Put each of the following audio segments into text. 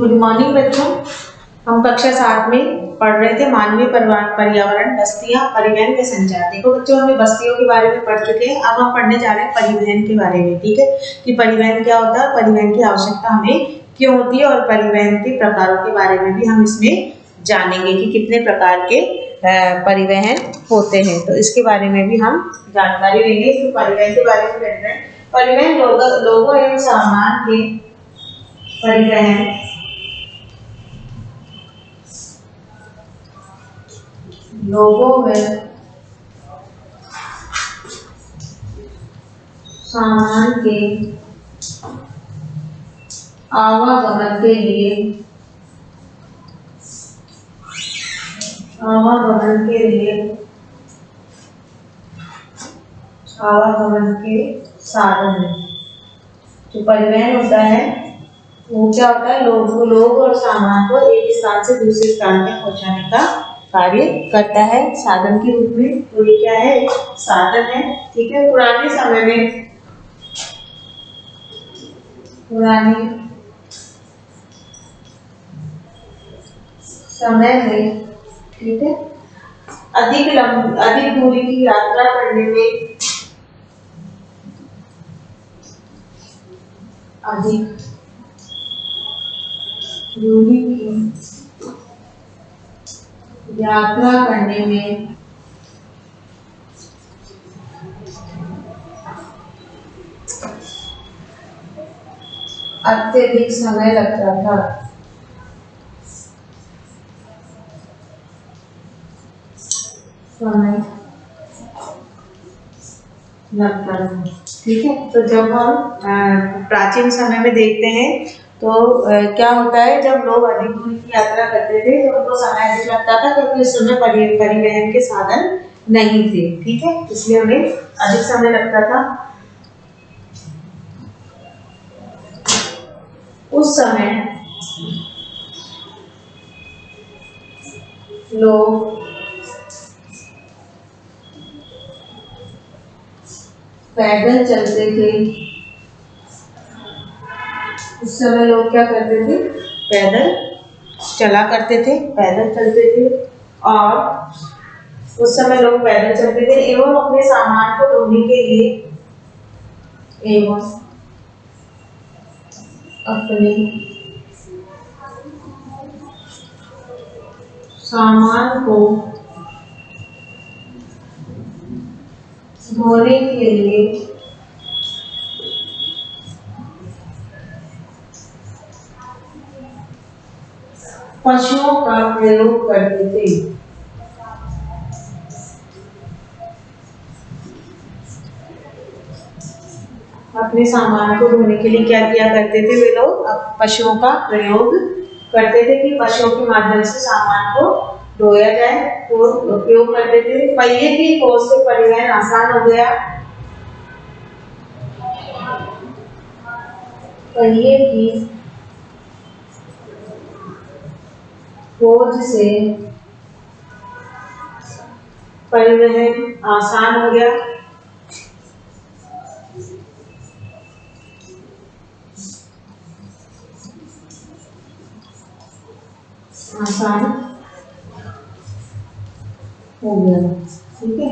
Good morning बच्चों। हम कक्षा 7 में पढ़ रहे थे मानवीय पर्यावरण, बस्तियां, परिवहन के संचार। देखो बच्चों, हमने बस्तियों के बारे में पढ़ चुके हैं। अब हम पढ़ने जा रहे हैं परिवहन के बारे में। ठीक है, कि परिवहन क्या होता है, परिवहन की आवश्यकता हमें क्यों होती है, और परिवहन के प्रकारों के बारे में भी हम इसमें जानेंगे कि कितने प्रकार के परिवहन होते हैं। तो इसके बारे में भी हम जानकारी लेंगे। तो परिवहन के बारे में पढ़ रहे हैं। परिवहन लोगों एवं सामान के परिवहन, लोगों व सामान के आवागमन के लिए आवागमन के साधन है। जो परिवहन होता है वो क्या होता है, लोग और सामान को एक स्थान से दूसरे स्थान तक पहुंचाने का कार्य करता है साधन के रूप में। तो ये क्या है, साधन है। ठीक है, पुराने समय में ठीक है, अधिक दूरी की यात्रा करने में अत्यधिक समय लगता था। ठीक है, तो जब हम प्राचीन समय में देखते हैं तो क्या होता है, जब लोग अधिक दूरी की यात्रा करते थे तो उनको समय अधिक लगता था, क्योंकि उस समय परिवहन के साधन नहीं थे। ठीक है, इसलिए हमें अधिक समय लगता था। उस समय लोग पैदल चलते थे। उस समय लोग क्या करते थे, पैदल चला करते थे, पैदल चलते थे। और उस समय लोग पैदल चलते थे एवं अपने सामान को ढोने के लिए अपने सामान को धोने के लिए पशुओं का प्रयोग करते थे। अपने सामान को धोने के लिए क्या किया करते थे वे लोग, पशुओं का प्रयोग करते थे कि पशुओं के माध्यम से सामान को धोया जाए, तो उपयोग करते थे। पहिए की खोज से परिवहन आसान हो गया। पहिए की खोज से परिवहन आसान हो गया। ठीक है,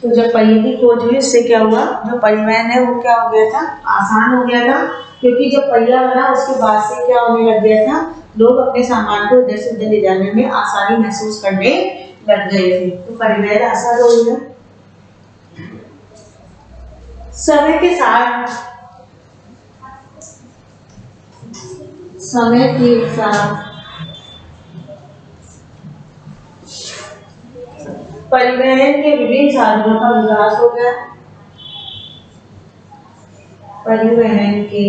तो जब पहिए की खोज हुई इससे क्या हुआ, जो परिवहन है वो क्या हो गया था, आसान हो गया था। क्योंकि जब पहिया बना उसके बाद से क्या होने लग गया था, लोग अपने सामान को इधर से उधर ले जाने में आसानी महसूस करने लग गए थे। तो परिवहन आसान हो गया। समय के साथ परिवहन के विभिन्न साधनों का विकास हो गया। परिवहन के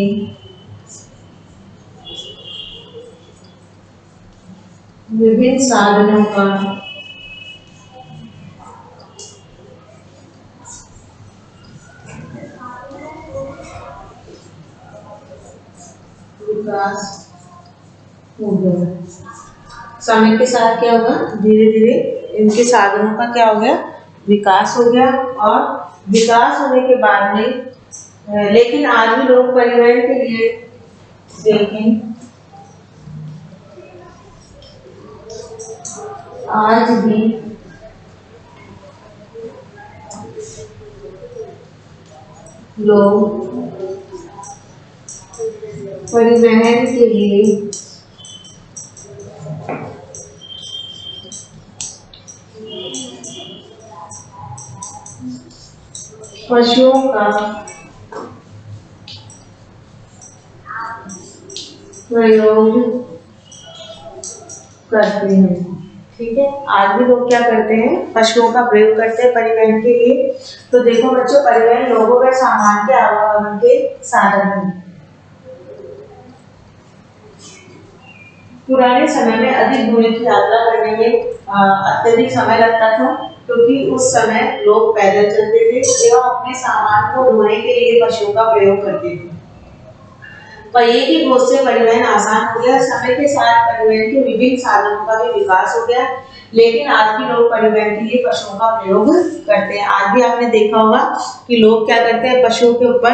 विभिन्न साधनों का विकास हो गया। समय के साथ क्या होगा, धीरे धीरे इनके साधनों का क्या हो गया, विकास हो गया। और विकास होने के बाद में लेकिन आज भी लोग परिवहन के लिए आज भी लोग परिवहन के लिए पशुओं का प्रयोग करते हैं। ठीक है, आज भी लोग क्या करते हैं, पशुओं का प्रयोग करते हैं परिवहन के लिए। तो देखो बच्चों, परिवहन लोगों व सामान के आवागमन के साधन हैं। पुराने समय में अधिक दूरी की यात्रा करने में अत्यधिक समय लगता था, क्योंकि उस समय लोग पैदल चलते थे एवं अपने सामान को ढोने के लिए पशुओं का प्रयोग करते थे। पहिए की खोज से परिवहन आसान हो गया। समय के साथ परिवहन के विभिन्न साधनों का भी विकास हो गया, लेकिन आज भी लोग परिवहन के लिए पशुओं का प्रयोग करते हैं। आज भी आपने देखा होगा कि लोग क्या करते हैं, पशुओं के ऊपर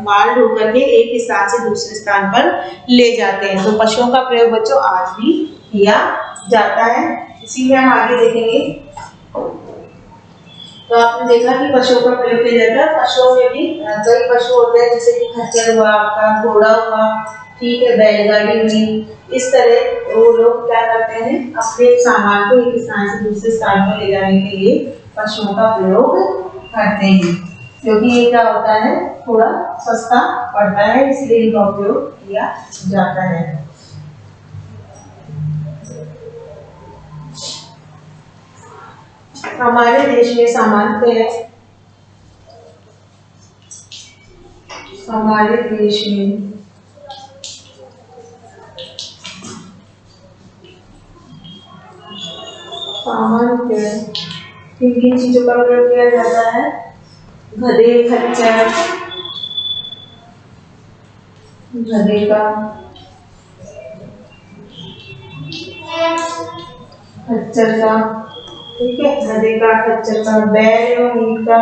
माल ढो करके एक स्थान से दूसरे स्थान पर ले जाते हैं। तो पशुओं का प्रयोग बच्चों आज भी किया जाता है। इसी में हम आगे देखेंगे। तो आपने देखा कि पशुओं का प्रयोग किया जाता है। पशुओं में भी कई पशु होते हैं, जैसे कि खच्चर हुआ, आपका घोड़ा हुआ, ठीक है, बैलगाड़ी हुई। इस तरह वो लोग क्या करते हैं, अपने सामान को एक स्थान से दूसरे स्थान पर ले जाने के लिए पशुओं का प्रयोग करते हैं, क्योंकि ये क्या होता है, थोड़ा सस्ता पड़ता है, इसलिए इनका उपयोग किया जाता है। हमारे देश में सामान्यतः हमारे देश में सामान्यतः किन चीजों का प्रयोग किया जाता है, गधे, खच्चर, गधे का, खच्चर का, ठीक है, गधे का, खच्चर का, बैल एवं ऊंट का,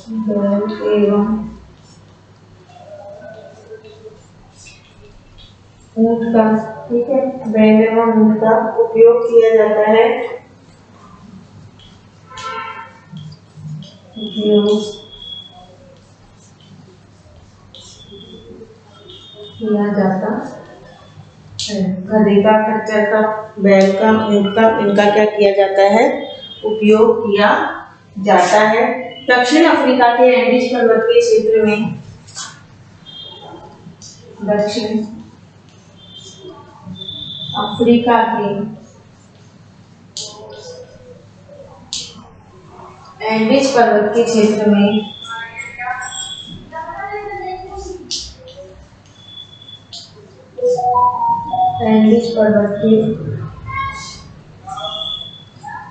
बैल एवं ऊंट का, ठीक है, बैल एवं ऊंट का उपयोग किया जाता है, उपयोग किया जाता है। गधे का, खच्चर का, बैल का, ऊंट का, इनका क्या किया जाता है, उपयोग किया जाता है। दक्षिण अफ्रीका के एंडीज पर्वतीय क्षेत्र में, दक्षिण अफ्रीका के एंडीज पर्वत के क्षेत्र में एंडीज पर्वत के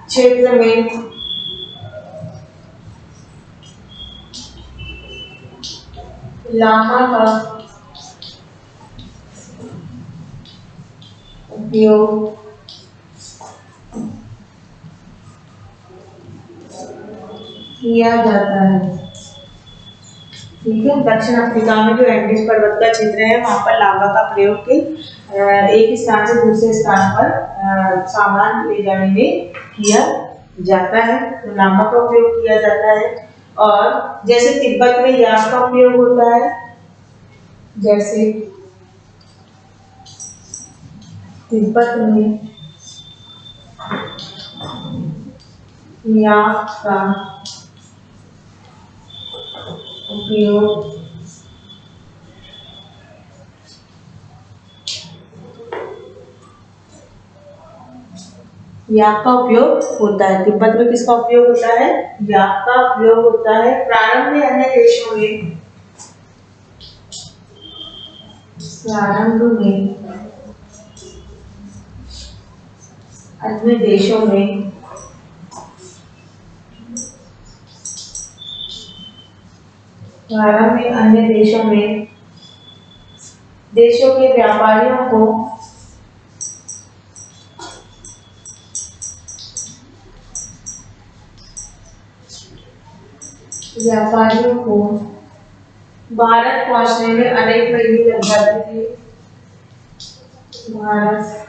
क्षेत्र में लामा का उपयोग किया जाता है। ठीक है, दक्षिण अफ्रीका में जो एंडीज पर्वत का क्षेत्र है, वहां पर लामा का प्रयोग के एक स्थान से दूसरे स्थान पर सामान ले जाने में किया जाता है। तो लामा का उपयोग किया जाता है। और जैसे तिब्बत में याक का उपयोग होता है, जैसे तिब्बत में याक का उपयोग याक का उपयोग होता है। तिब्बत में किसका उपयोग होता है, याक का उपयोग होता है। प्रारंभ में अन्य देशों में देशों के व्यापारियों को भारत पहुंचने में अनेक महीने लग जाते थे। भारत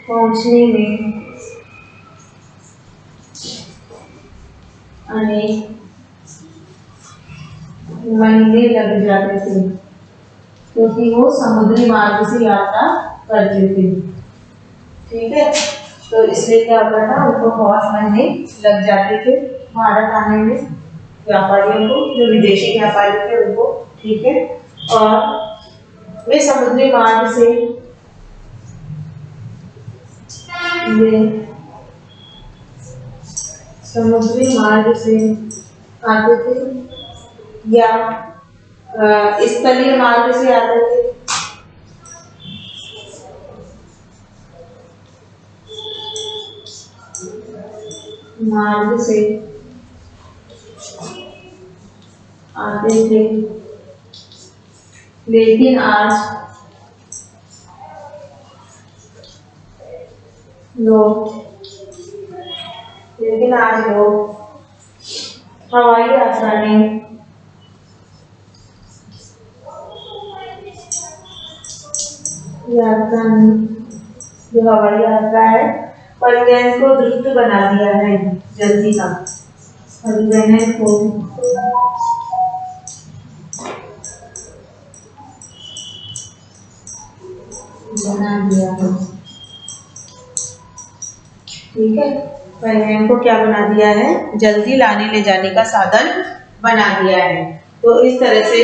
पहुंचने में अनेक महीने लग जाते थे, क्योंकि वो समुद्री मार्ग से यात्रा करते थे। ठीक है, तो इसलिए क्या होता था, उनको बहुत महीने लग जाते थे भारत आने में, व्यापारियों को, जो विदेशी व्यापारी थे उनको। ठीक है, और वे समुद्री मार्ग से आते थे या स्थलीय मार्ग से आते थे। मार्ग से आते थे, लेकिन आज लोग हवाई यात्रा में जो हवाई यात्रा है, परिवहन को द्रुत बना दिया है, जल्दी का परिवहन को बना दिया है। ठीक है, परिवहन को क्या बना दिया है, जल्दी लाने ले जाने का साधन बना दिया है। तो इस तरह से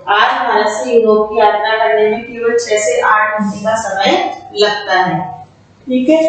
आज भारत से यूरोप की यात्रा करने में केवल 6 से 8 घंटे का समय लगता है। ठीक है,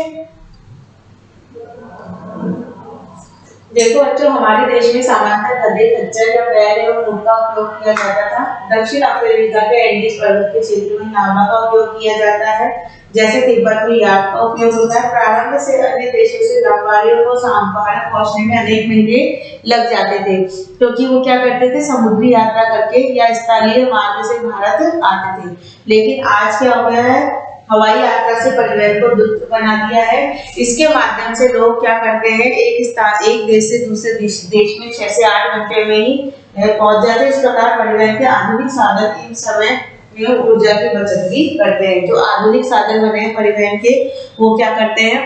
देखो बच्चों, हमारे देश में सामान्यतः गधे, खच्चर या बैल एवं ऊंट का उपयोग किया जाता था। दक्षिण अफ्रीका के एंडीज पर्वत के क्षेत्र में लामा का उपयोग किया जाता है, जैसे तिब्बत में याक का उपयोग होता है। प्रारंभ से अन्य देशों से व्यापारियों को भारत पहुंचने में अनेक महीने लग जाते थे, क्योंकि वो क्या करते थे, समुद्री यात्रा करके या स्थलीय मार्ग से भारत आते थे। लेकिन आज क्या हो गया है, हवाई यात्रा से परिवहन को द्रुत बना दिया है। इसके माध्यम से लोग क्या करते हैं, एक देश से दूसरे देश में 6 से 8 घंटे में ही पहुंच जाते हैं। इस प्रकार परिवहन के आधुनिक साधन इन समय में ऊर्जा की बचत भी करते हैं। जो आधुनिक साधन बने हैं परिवहन के, वो क्या करते हैं,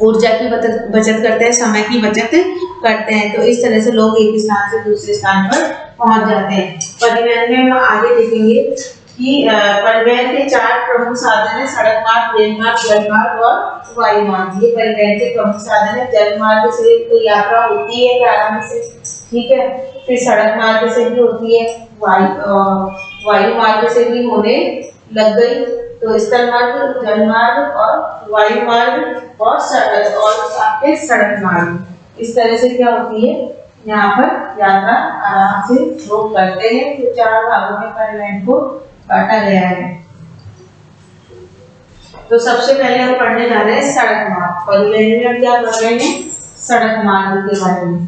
ऊर्जा की बचत करते हैं, समय की बचत करते हैं। तो इस तरह से लोग एक स्थान से दूसरे स्थान पर पहुंच जाते हैं। परिवहन में हम आगे देखेंगे कि परिवहन के 4 प्रमुख साधन है, सड़क मार्ग, रेल मार्ग, जल मार्ग और वायु मार्ग। ये परिवहन के प्रमुख साधन है। जल मार्ग से तो यात्रा होती है प्रारंभ से, ठीक है, फिर सड़क मार्ग से भी होती है, वायु मार्ग से भी होने लग गई। तो स्थल मार्ग, जल मार्ग और वायु मार्ग और आपके सड़क मार्ग, इस तरह से क्या होती है, यहाँ पर यात्रा आराम से लोग करते हैं। तो 4 भागों में परिवहन को बांटा गया है। तो सबसे पहले हम पढ़ने जा रहे हैं सड़क मार्ग। परिवहन में हम क्या पढ़ रहे हैं, सड़क मार्ग के बारे में।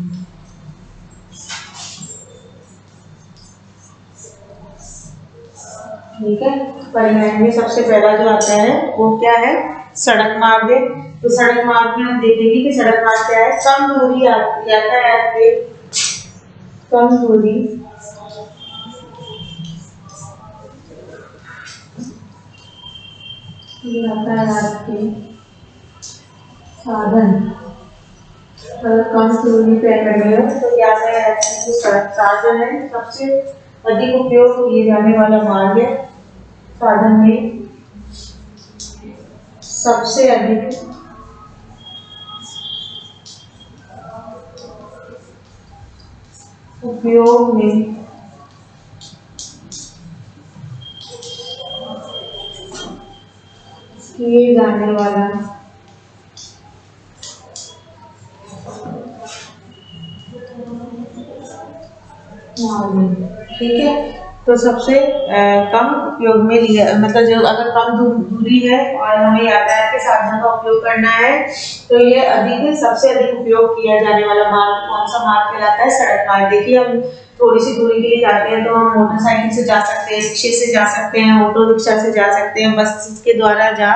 ठीक है, परिवहन में सबसे पहला जो आता है वो क्या है, सड़क मार्ग है। तो सड़क मार्ग में हम देखेंगे कि सड़क मार्ग क्या है, कम दूरी यातायात के, कम दूरी यातायात के साधन, अगर कम दूरी तय करनी हो तो यातायात के जो साधन है, सबसे अधिक उपयोग किए जाने वाला मार्ग है। साधन में सबसे अधिक उपयोग में किए जाने वाला ठीक है। तो सबसे कम उपयोग में लिया, मतलब जो अगर कम दूरी है और हमें यातायात के साधन का उपयोग करना है, तो ये सबसे अधिक उपयोग किया जाने वाला मार्ग कौन सा मार्ग कहलाता है, सड़क मार्ग। देखिए, हम थोड़ी सी दूरी के लिए जाते हैं तो हम मोटरसाइकिल से जा सकते हैं, रिक्शे से जा सकते हैं, ऑटो रिक्शा से जा सकते हैं, बस के द्वारा जा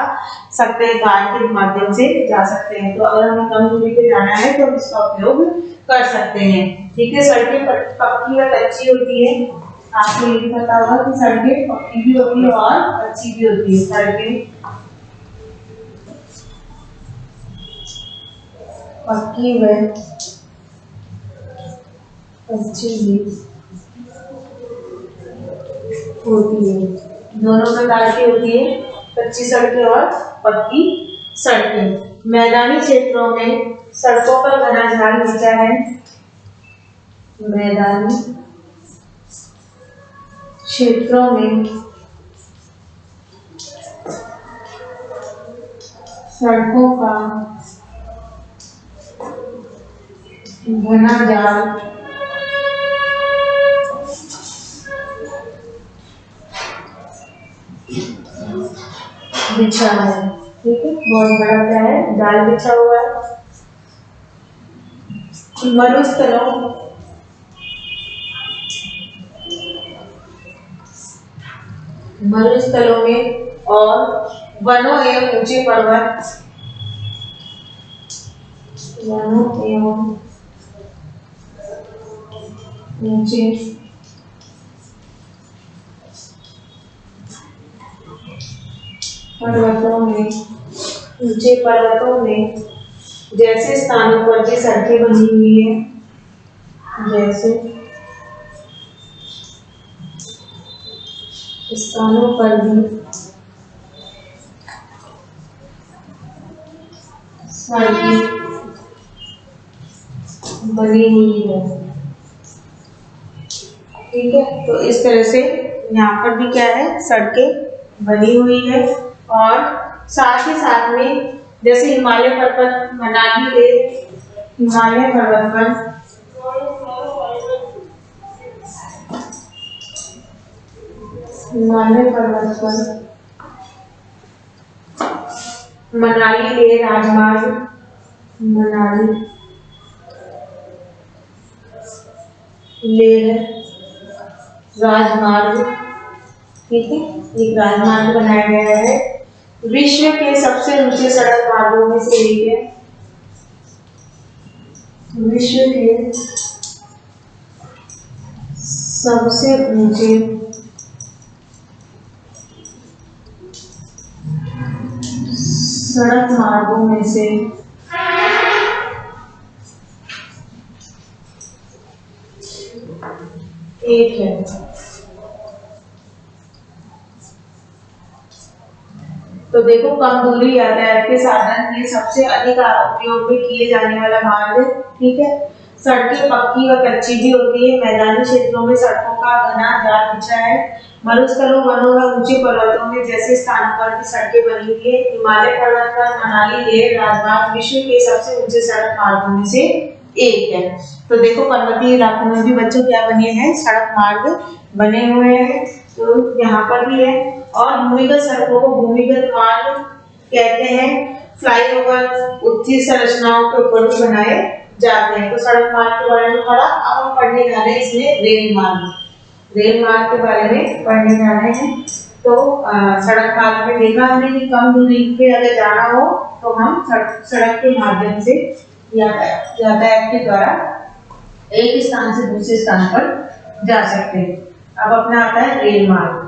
सकते हैं, कार के माध्यम से जा सकते हैं। तो अगर हमें कम दूरी पे जाना है तो हम इसका उपयोग कर सकते हैं। ठीक है, सड़कें पक्की व कच्ची होती है, आपको ये भी पता होगा कि सड़कें पक्की भी होती है और कच्ची भी होती है। सड़कें पक्की व कच्ची भी होती है, दोनों प्रकार की होती है, कच्ची सड़कें और पक्की सड़कें। मैदानी क्षेत्रों में सड़कों पर घना झाड़ बिछा है। मैदानी क्षेत्रों में सड़कों का घना जाल बिछा है। ठीक है, बहुत बड़ा क्या है, जाल बिछा हुआ है। मरुस्थलों मरुस्थलों में और वनों एवं ऊंचे पर्वत, वनों एवं ऊंचे पर्वतों में जैसे स्थानों पर भी सड़कें बनी हुई है, जैसे स्थानों पर भी सड़कें बनी हुई है। ठीक है, तो इस तरह से यहाँ पर भी क्या है, सड़कें बनी हुई है। और साथ ही साथ में जैसे हिमालय पर्वत, मनाली लेह, हिमालय पर्वत पर मनाली लेह राजमार्ग, मनाली लेह राजमार्ग, ठीक है, एक राजमार्ग बनाया गया है। विश्व के सबसे ऊंचे सड़क मार्गों में से एक है। विश्व के सबसे ऊंचे सड़क मार्गों में से एक है। तो देखो, कम दूरी यातायात के साधन में सबसे अधिक उपयोग में किए जाने वाला मार्ग, ठीक है। सड़कें पक्की व कच्ची भी होती है। मैदानी क्षेत्रों में सड़कों का घना जाल बिछा है। मरुस्थलों, वनों व ऊंचे पर्वतों में जैसे स्थानों पर भी सड़कें बनी हुई है। हिमालय पर्वत पर मनाली लेह राजमार्ग विश्व के सबसे ऊंचे सड़क मार्गों में से एक है। तो देखो, पर्वतीय इलाकों में भी बच्चों क्या बने हैं, सड़क मार्ग बने हुए हैं। तो यहाँ पर भी है। और भूमिगत सड़कों को भूमिगत मार्ग कहते हैं। फ्लाईओवर उच्च संरचनाओं के ऊपर भी बनाए जाते हैं। तो सड़क मार्ग के बारे में पढ़ा। अब हम पढ़ने जा रहे हैं इसमें रेल मार्ग। रेल मार्ग के बारे में पढ़ने जा रहे हैं। तो सड़क मार्ग में देखा हमने कि कम दूरी पे अगर जाना हो तो हम सड़क के माध्यम से यातायात के द्वारा एक स्थान से दूसरे स्थान पर जा सकते हैं। अब अपना आता है रेल मार्ग।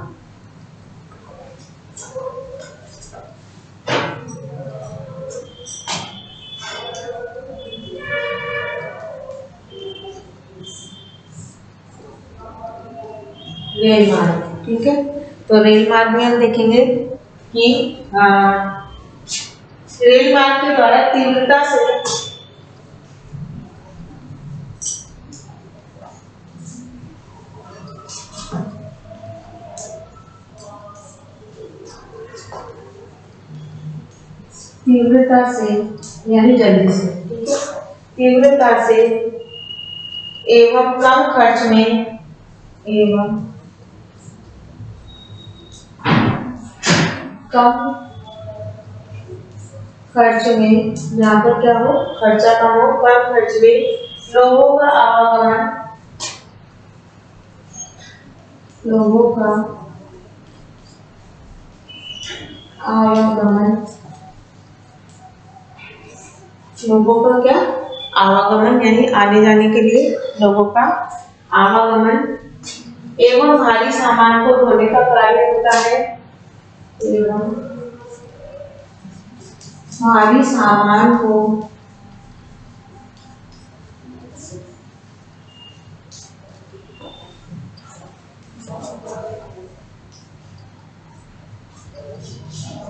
रेल मार्ग, ठीक है। तो रेल मार्ग में हम देखेंगे कि रेल मार्ग के द्वारा तीव्रता से यानी जल्दी से, ठीक है, तीव्रता से एवं कम खर्च में यहाँ पर क्या हो, खर्चा कम हो, कम खर्च में लोगों का आवागमन लोगों का क्या आवागमन यानी आने जाने के लिए लोगों का आवागमन एवं भारी सामान को ढोने का कार्य होता है। एवं भारी सामान को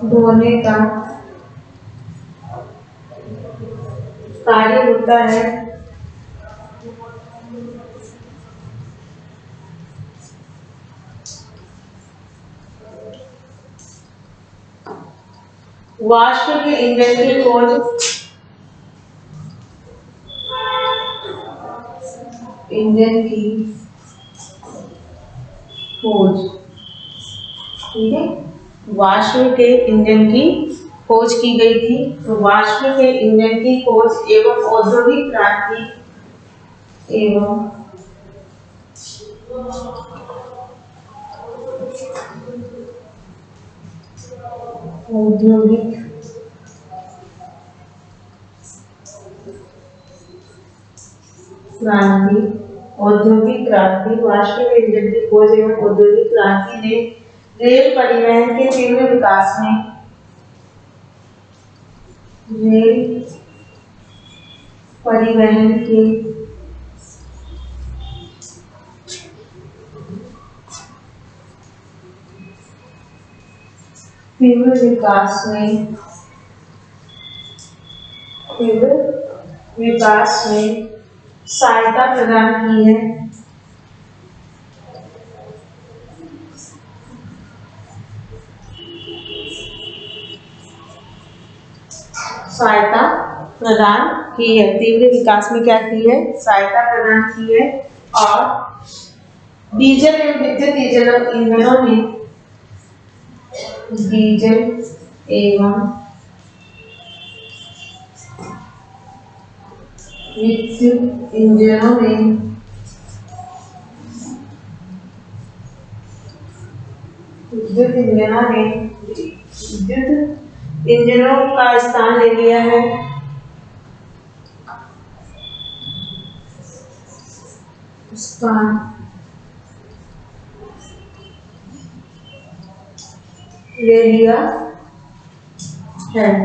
ढोने का कार्य होता है। वाष्प के इंजन की खोज ठीक है, वाष्प के इंजन की खोज की गई थी। तो वाष्प के इंजन की खोज एवं औद्योगिक क्रांति औद्योगिक क्रांति वाष्प के इंजन की खोज एवं औद्योगिक क्रांति ने रेल परिवहन के तीव्र विकास में सहायता प्रदान की है। तीव्र विकास में क्या की है? सहायता प्रदान की है। और डीजल एवं विद्युत इंजनों ने इंजनों का स्थान ले लिया है।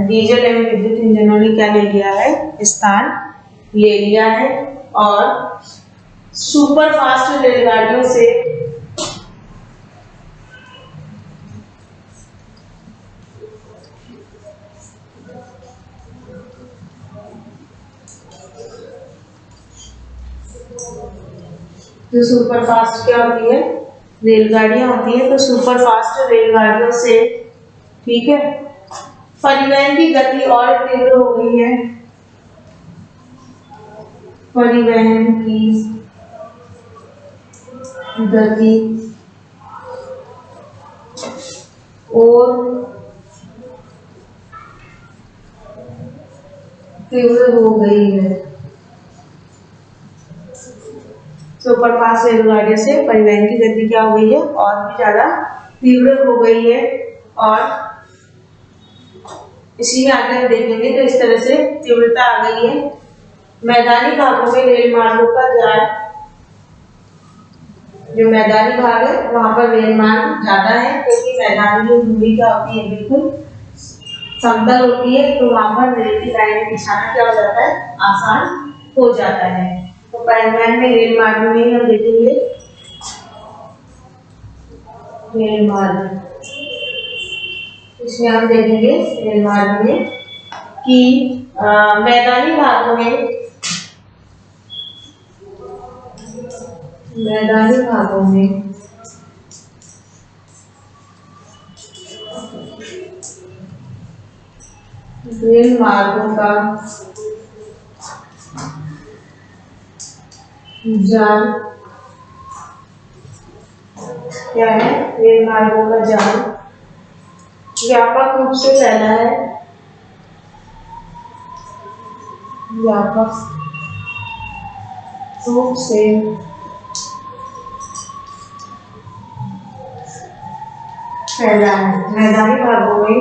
डीजल एवं विद्युत इंजनों ने क्या ले लिया है? स्थान ले लिया है। और सुपर फास्ट रेलगाड़ियों से जो सुपर फास्ट क्या होती है? रेलगाड़ियां होती है। तो सुपर फास्ट रेलगाड़ियों से, ठीक है, परिवहन की गति और तीव्र हो गई है। परिवहन की गति और तीव्र हो गई है। सुपरफास्ट रेलगाड़ियों से परिवहन की गति क्या हो गई है? और भी ज्यादा तीव्र हो गई है। और इसी में आगे हम देखेंगे तो इस तरह से तीव्रता आ गई है। मैदानी भागों में रेल मार्गों का जाल, जो मैदानी भाग है वहां पर रेल मार्ग ज्यादा है, क्योंकि मैदानी जो भूमि क्या होती है? बिल्कुल समतल होती है। तो वहां पर रेल की लाइनें बिछाना क्या हो जाता है? आसान हो जाता है। तो परिवहन में रेल मार्ग में हम देखेंगे रेल मार्ग, इसमें हम देखेंगे रेल मार्ग में कि मैदानी भागों में रेल मार्गों का जाल क्या है? रेल मार्गों का जाल व्यापक रूप से फैला है। व्यापक रूप से फैला है। मैदानी भागों में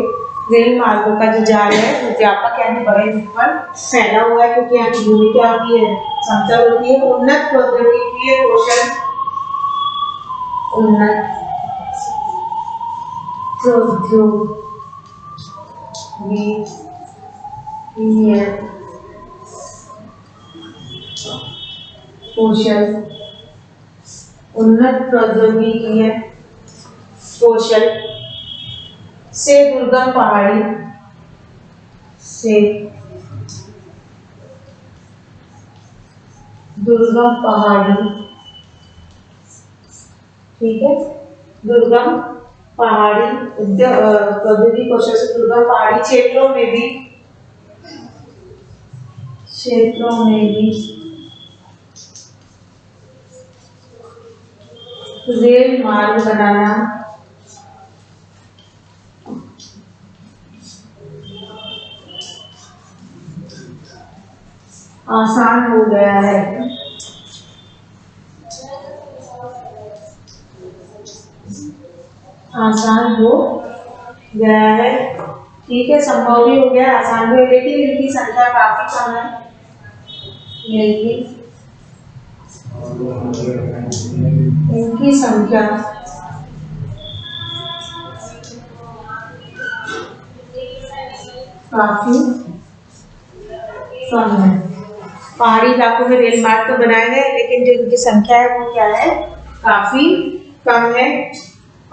रेल मार्गों का जो जाल है वो व्यापक यानी बड़े रूप पर फैला हुआ है, क्योंकि यहाँ की भूमि क्या होती है? समतल होती है। उन्नत प्रौद्योगिकीय कौशल उन्नत प्रौद्योगिकीय कौशल, उन्नत प्रौद्योगिकीय कौशल से दुर्गम पहाड़ी ठीक है, दुर्गम पहाड़ी प्रौद्योगिकी कौशल से दुर्गम पहाड़ी क्षेत्रों में भी रेल मार्ग बनाना आसान हो गया है। ठीक है, संभव भी हो गया, आसान भी, लेकिन इनकी संख्या काफी कम है। इनकी संख्या काफी कम है। पहाड़ी इलाकों में रेल मार्ग तो बनाए गए, लेकिन जो इनकी संख्या है वो क्या है, काफी कम है।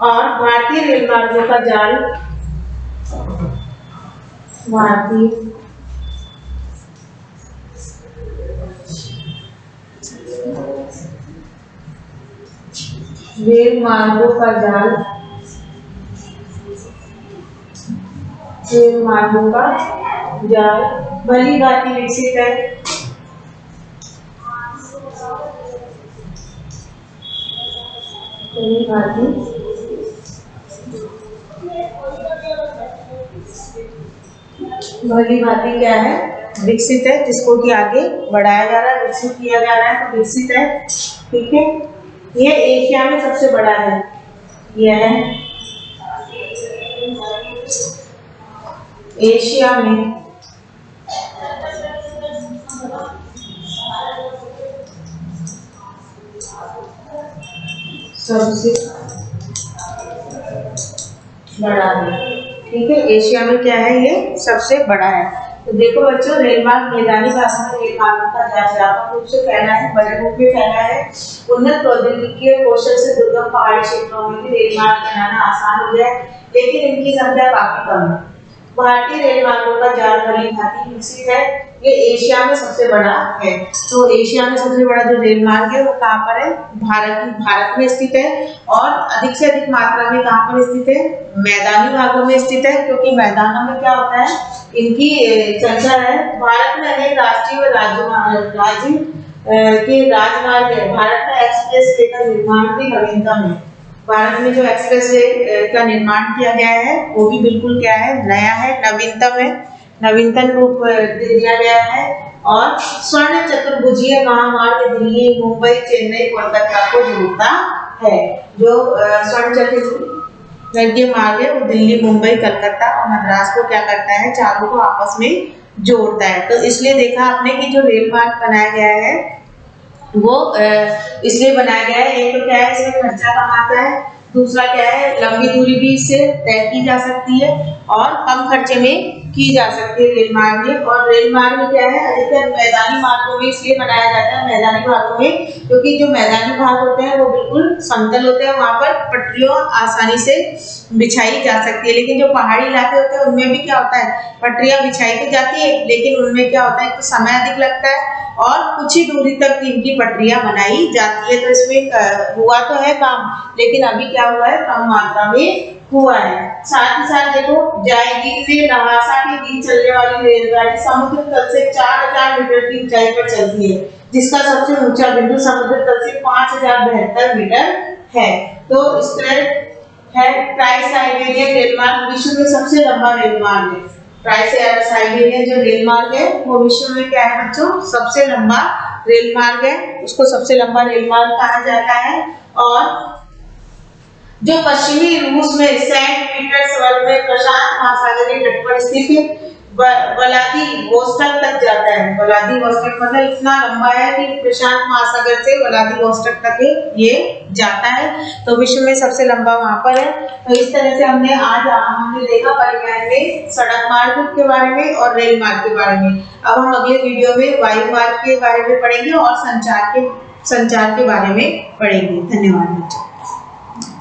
और भारतीय रेल मार्गों का जाल, भारतीय रेल मार्गों का जाल भली भांति विकसित है। भली भांति क्या है, विकसित है, जिसको कि आगे बढ़ाया जा रहा है, विकसित किया जा रहा है, तो विकसित है। ठीक है, ये एशिया में सबसे बड़ा है। यह एशिया में सबसे बड़ा है। ठीक है, एशिया में क्या है, ये सबसे बड़ा है। तो देखो बच्चों, रेल मार्ग मैदानी भाषा में रेल मार्गों का जाल व्यापक रूप से फैला है, बड़े रूप में फैला है। उन्नत प्रौद्योगिकी कौशल से दुर्गम पहाड़ी क्षेत्रों में भी रेल मार्ग बनाना आसान हो गया है, लेकिन इनकी संख्या काफी कम है। भारतीय रेल मार्गों का जाल भली भांति विकसित है, ये एशिया में सबसे बड़ा है। तो एशिया में सबसे बड़ा जो रेल मार्ग है वो कहाँ पर है, भारत में स्थित है। और अधिक से अधिक मात्रा में कहाँ पर स्थित है, मैदानी भागों में स्थित है, क्योंकि मैदानों में क्या होता है, इनकी चर्चा है। भारत में अनेक राष्ट्रीय व राज्य के राजमार्ग है। भारत में एक्सप्रेस वे का निर्माण भी नवीनतम है। भारत में जो एक्सप्रेस वे का निर्माण किया गया है वो भी बिल्कुल क्या है, नया है, नवीनतम है, नवीनतम रूप दिया गया है। और स्वर्ण चतुर्भुजीय महामार्ग दिल्ली, मुंबई, चेन्नई, कोलकाता को जोड़ता है। जो स्वर्ण चतुर्भुजीय मार्ग है वो दिल्ली, मुंबई, कलकत्ता और मद्रास को क्या करता है, चारों को आपस में जोड़ता है। तो इसलिए देखा आपने कि जो रेल मार्ग बनाया गया है वो इसलिए बनाया गया है, एक तो क्या है, इसमें खर्चा कम आता है, दूसरा क्या है, लंबी दूरी भी इससे तय की जा सकती है और कम खर्चे में की जा सकती है रेल मार्ग में। और रेल मार्ग में क्या है, अधिकतर मैदानी मार्गों में इसलिए बनाया जाता है, मैदानी भागों में, क्योंकि जो मैदानी भाग होते हैं वो बिल्कुल समतल होते हैं, वहां पर पटरियां आसानी से बिछाई जा सकती है। लेकिन जो पहाड़ी इलाके होते हैं उनमें भी क्या होता है, पटरियां बिछाई तो जाती है, लेकिन उनमें क्या होता है, तो समय अधिक लगता है और कुछ ही दूरी तक इनकी पटरियां बनाई जाती है। तो इसमें हुआ तो है काम, लेकिन अभी क्या हुआ है, कम मात्रा में हुआ है। साथ ही साथ देखो, जायदीन से लहासा के बीच चलने वाली रेलगाड़ी समुद्र तल से 4000 मीटर की ऊंचाई पर चलती है, जिसका सबसे ऊंचा बिंदु समुद्र तल से 5072 मीटर है। तो इस तरह है। ट्रांस साइबेरियन रेल मार्ग विश्व में सबसे लंबा रेल मार्ग है। ट्रांस साइबेरियन जो रेल मार्ग है वो विश्व में क्या है बच्चों, सबसे लंबा रेल मार्ग है, उसको सबसे लंबा रेल मार्ग कहा जाता है। और जो पश्चिमी रूस में सेंट पीटर्सबर्ग में प्रशांत महासागरीय तट पर स्थित व्लादिवोस्टॉक तक जाता है। व्लादिवोस्टॉक मतलब इतना लंबा है कि प्रशांत महासागर से व्लादिवोस्टॉक तक ये जाता है, तो विश्व में सबसे लंबा वहां पर है। तो इस तरह से हमने देखा परिवहन में सड़क मार्ग के बारे में और रेल मार्ग के बारे में। अब हम अगले वीडियो में वायु मार्ग के बारे में पढ़ेंगे और संचार के बारे में पढ़ेंगे। धन्यवाद बच्चों।